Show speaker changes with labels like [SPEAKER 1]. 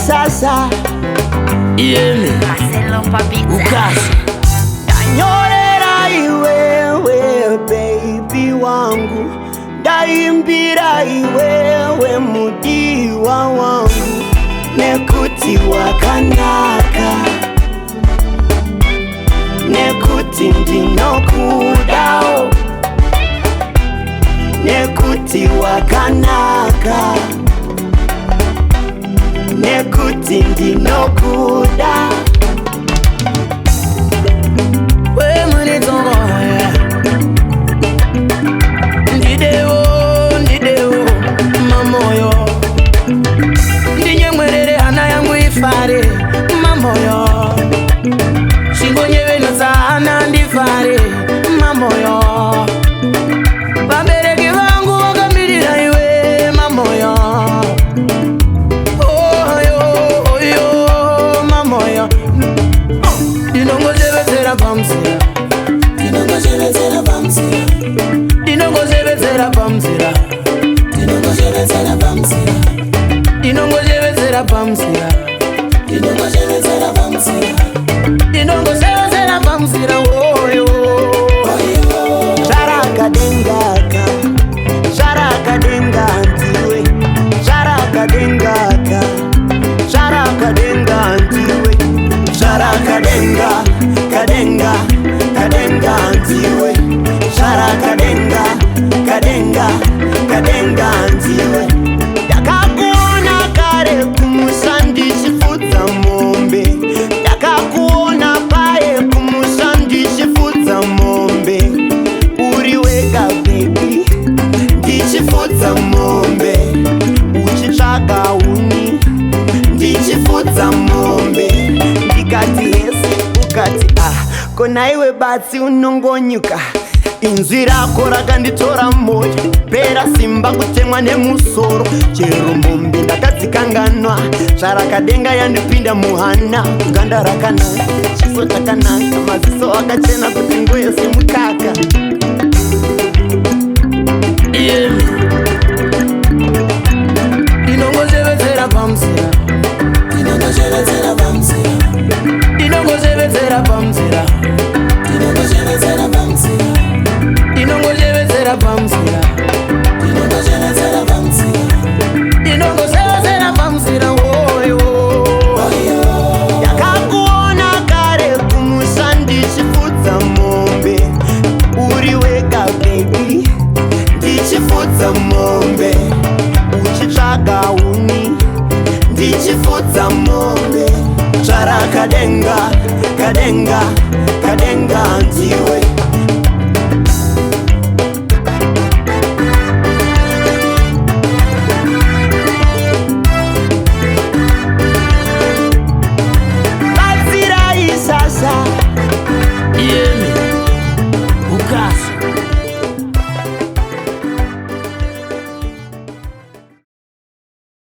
[SPEAKER 1] sasa
[SPEAKER 2] Yeme
[SPEAKER 3] Marcelo Papita
[SPEAKER 2] Ukasi
[SPEAKER 1] danyorera iwewe baby wangu, ndaimbira iwewe mudiwa wangu, nekuti wakanaka, nekuti ndinokudao, nekuti wakanaka, nekuti ndinokuda.
[SPEAKER 2] We mani tongo Ndideo mamoyo Ndinye mwerere hana yangu ifare mamoyo Shingonyewe nazana ndifare mamoyo Babereke vangu wakamirira iwe mamoyo Oyo mamoyo Dinongozebezera pamsira
[SPEAKER 1] Dinongozebezera pamsira,
[SPEAKER 2] Dinongozebezera pamsira
[SPEAKER 1] dinongozebezera pamsira,
[SPEAKER 2] Dinongozebezera pamsira
[SPEAKER 1] dinongozebezera pamsira,
[SPEAKER 2] Dinongozebezera pamsira oyo
[SPEAKER 1] Sharakadengaka, Sharakadenga ndiwe, Sharakadengaka, Sharakadenga ndiwe, Sharakadenga, kadenga, kadenga ndiwe, Sharakadenga, kadenga, kadenga ndiwe. Ndakakuona kare kumusandi chifudza mombe, ndakakuona paye kumusandi chifudza mombe, uri wega baby, ndichifudza mombe, uchitsvaga uni, ndichifudza mombe, ndikati hesi ukati kona iwe batsi unongonyuka, inzwi rako rakanditora moyo, pera simba kutemwa nemusoro, chero mombe ndakadzikanganwa, zvarakadenga yandipinda muhana, ganda rakanaka, chiso chakanaka, maziso akachena kuti ngoyo semukaka.
[SPEAKER 2] Yeme Dinongozebezera pamsira
[SPEAKER 1] Dinongozebezera pamsira,
[SPEAKER 2] Dinongozebezera pamsira
[SPEAKER 1] dinongozebezera pamsira,
[SPEAKER 2] Dinongozebezera pamsira
[SPEAKER 1] dinongozebezera pamsira,
[SPEAKER 2] Dinongozebezera pamsira oyo
[SPEAKER 1] ndakakuona kare kumusandi chifudza mombe, uri wega baby, ndichifudza mombe, uchitsvaga uni, ndichifudza mombe, zvarakadenga, kadenga, kadenga ndiwe.